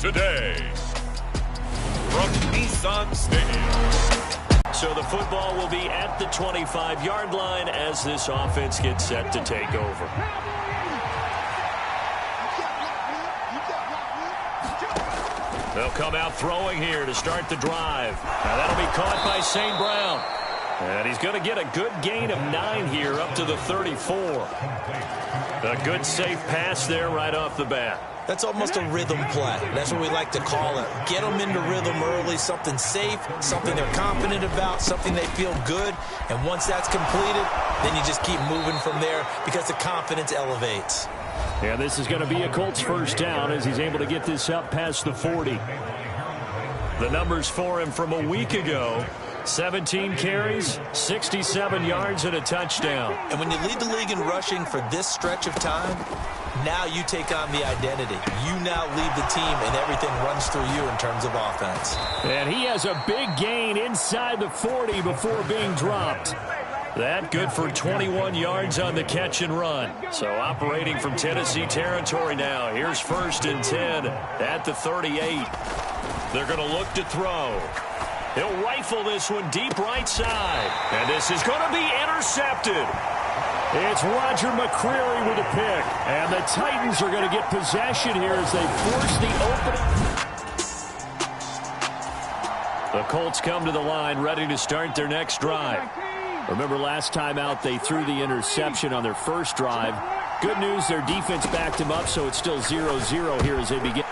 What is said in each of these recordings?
Today, from Nissan Stadium. So the football will be at the 25-yard line as this offense gets set to take over. They'll come out throwing here to start the drive. Now that'll be caught by St. Brown. And he's going to get a good gain of 9 here up to the 34. A good safe pass there right off the bat. That's almost a rhythm play. That's what we like to call it. Get them into rhythm early, something safe, something they're confident about, something they feel good. And once that's completed, then you just keep moving from there because the confidence elevates. Yeah, this is going to be a Colts first down as he's able to get this up past the 40. The numbers for him from a week ago: 17 carries, 67 yards, and a touchdown. And when you lead the league in rushing for this stretch of time, now you take on the identity. You now lead the team, and everything runs through you in terms of offense. And he has a big gain inside the 40 before being dropped. That good for 21 yards on the catch and run. So operating from Tennessee territory now. Here's 1st and 10 at the 38. They're going to look to throw. He'll rifle this one deep right side. And this is going to be intercepted. It's Roger McCreary with a pick. And the Titans are going to get possession here as they force the opening. The Colts come to the line ready to start their next drive. Remember last time out they threw the interception on their first drive. Good news, their defense backed him up, so it's still 0-0 here as they begin.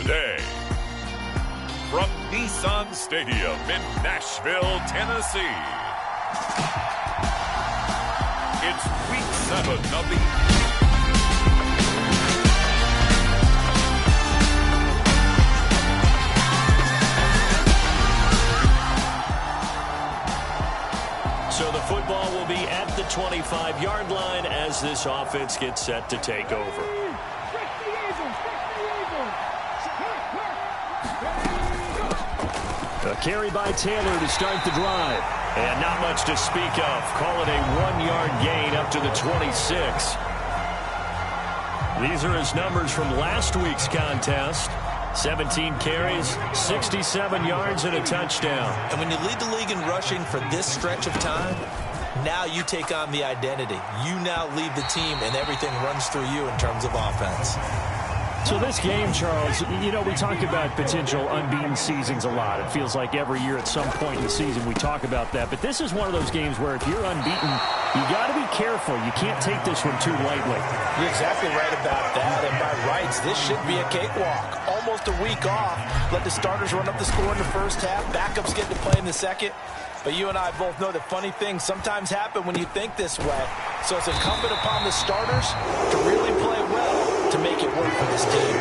Today, from Nissan Stadium in Nashville, Tennessee, it's Week 7 of the... So the football will be at the 25-yard line as this offense gets set to take over. A carry by Taylor to start the drive. And not much to speak of. Call it a 1-yard gain up to the 26. These are his numbers from last week's contest. 17 carries, 67 yards, and a touchdown. And when you lead the league in rushing for this stretch of time, now you take on the identity. You now lead the team, and everything runs through you in terms of offense. So this game, Charles, you know, we talk about potential unbeaten seasons a lot. It feels like every year at some point in the season we talk about that. But this is one of those games where if you're unbeaten, you got to be careful. You can't take this one too lightly. You're exactly right about that. And by rights, this should be a cakewalk. Almost a week off. Let the starters run up the score in the first half. Backups get to play in the second. But you and I both know that funny things sometimes happen when you think this way. So it's incumbent upon the starters to really play well to make it work for this team.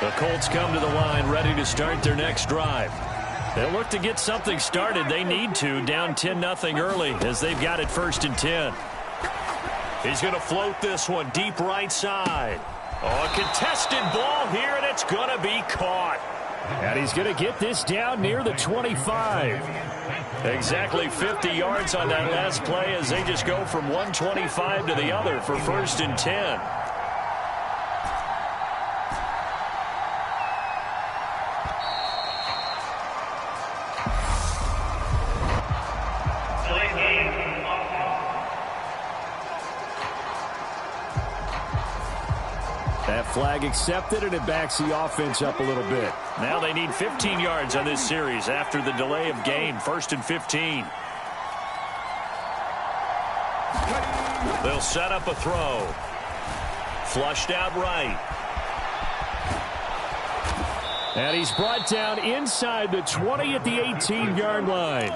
The Colts come to the line ready to start their next drive. They'll look to get something started. They need to, down 10-0 early as they've got it 1st and 10. He's going to float this one deep right side. Oh, a contested ball here, and it's going to be caught. And he's going to get this down near the 25. Exactly 50 yards on that last play as they just go from 125 to the other for 1st and 10. That flag accepted, and it backs the offense up a little bit. Now they need 15 yards on this series after the delay of game. 1st and 15. They'll set up a throw. Flushed out right. And he's brought down inside the 20 at the 18-yard line.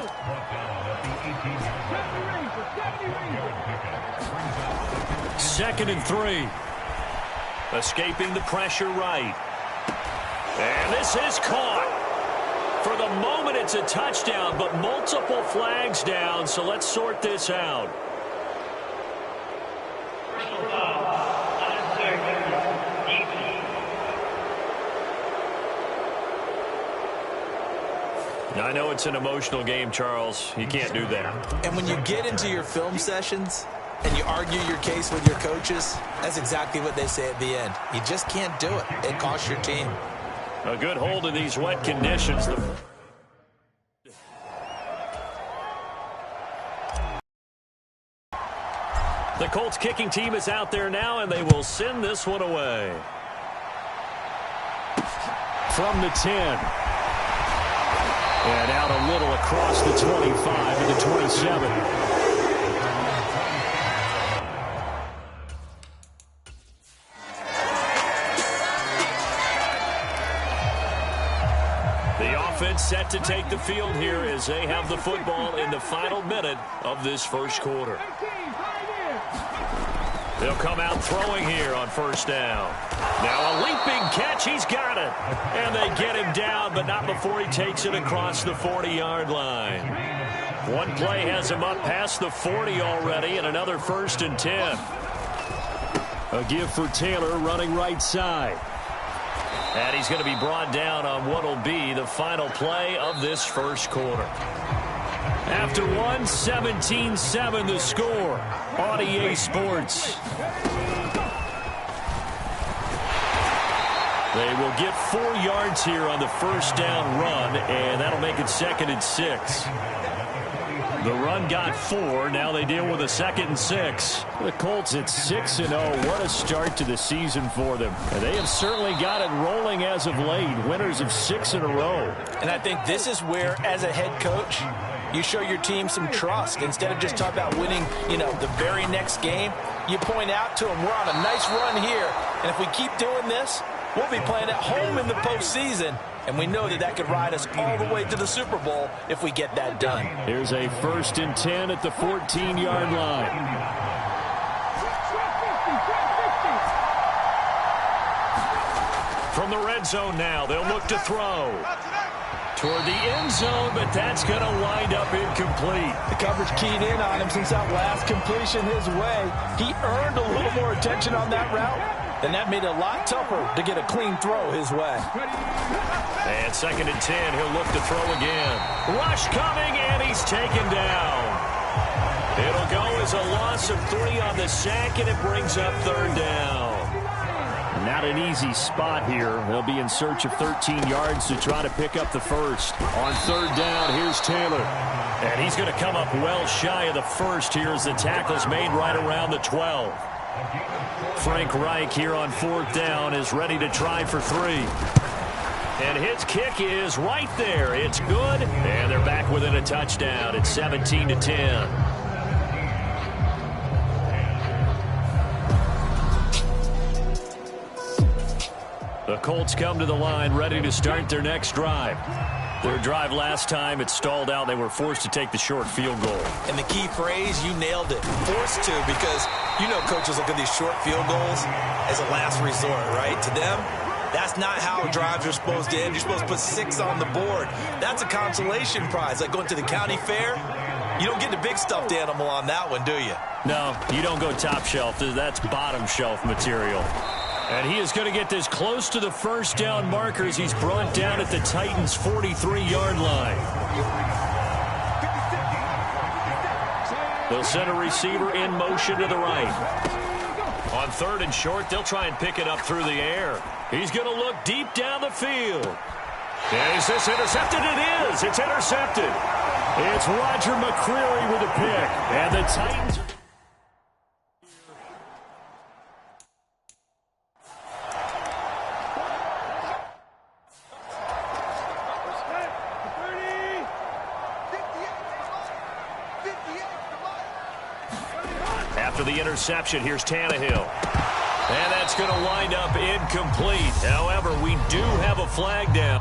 Second and 3. Escaping the pressure right. And this is caught. For the moment, it's a touchdown, but multiple flags down, so let's sort this out. I know it's an emotional game, Charles. You can't do that. And when you get into your film sessions and you argue your case with your coaches, that's exactly what they say at the end. You just can't do it. It costs your team. A good hold in these wet conditions. The Colts kicking team is out there now, and they will send this one away. From the 10. And out a little across the 25 to the 27. The offense set to take the field here as they have the football in the final minute of this first quarter. They'll come out throwing here on 1st down. Now a leaping catch. He's got it. And they get him down, but not before he takes it across the 40-yard line. One play has him up past the 40 already, and another 1st and 10. A give for Taylor running right side. And he's going to be brought down on what will be the final play of this first quarter. After one, 17-7 the score on EA Sports. They will get 4 yards here on the 1st down run, and that'll make it 2nd and 6. The run got 4. Now they deal with a 2nd and 6. The Colts at 6-0. What a start to the season for them. And they have certainly got it rolling as of late. Winners of 6 in a row. And I think this is where, as a head coach, you show your team some trust. Instead of just talking about winning, the very next game, you point out to them, we're on a nice run here. And if we keep doing this, we'll be playing at home in the postseason. And we know that could ride us all the way to the Super Bowl if we get that done. Here's a 1st and 10 at the 14-yard line. From the red zone now, they'll look to throw. Toward the end zone, but that's going to wind up incomplete. The coverage keyed in on him since that last completion his way. He earned a little more attention on that route, and that made it a lot tougher to get a clean throw his way. And 2nd and 10, he'll look to throw again. Rush coming, and he's taken down. It'll go as a loss of 3 on the sack, and it brings up 3rd down. Not an easy spot here. They'll be in search of 13 yards to try to pick up the 1st. On 3rd down, here's Taylor. And he's going to come up well shy of the 1st here as the tackle's made right around the 12. Frank Reich here on 4th down is ready to try for 3. And his kick is right there. It's good. And they're back within a touchdown. It's 17-10. The Colts come to the line ready to start their next drive. Their drive last time, it stalled out. They were forced to take the short field goal. And the key phrase, you nailed it. Forced to, because coaches look at these short field goals as a last resort, right? To them, that's not how drives are supposed to end. You're supposed to put 6 on the board. That's a consolation prize, like going to the county fair. You don't get the big stuffed animal on that one, do you? No, you don't go top shelf. That's bottom shelf material. And he is going to get this close to the first down markers. He's brought down at the Titans' 43-yard line. They'll send a receiver in motion to the right. On 3rd and short, they'll try and pick it up through the air. He's going to look deep down the field. And is this intercepted? It is. It's intercepted. It's Roger McCreary with a pick. And the Titans... After the interception, here's Tannehill. And that's going to wind up incomplete. However, we do have a flag down.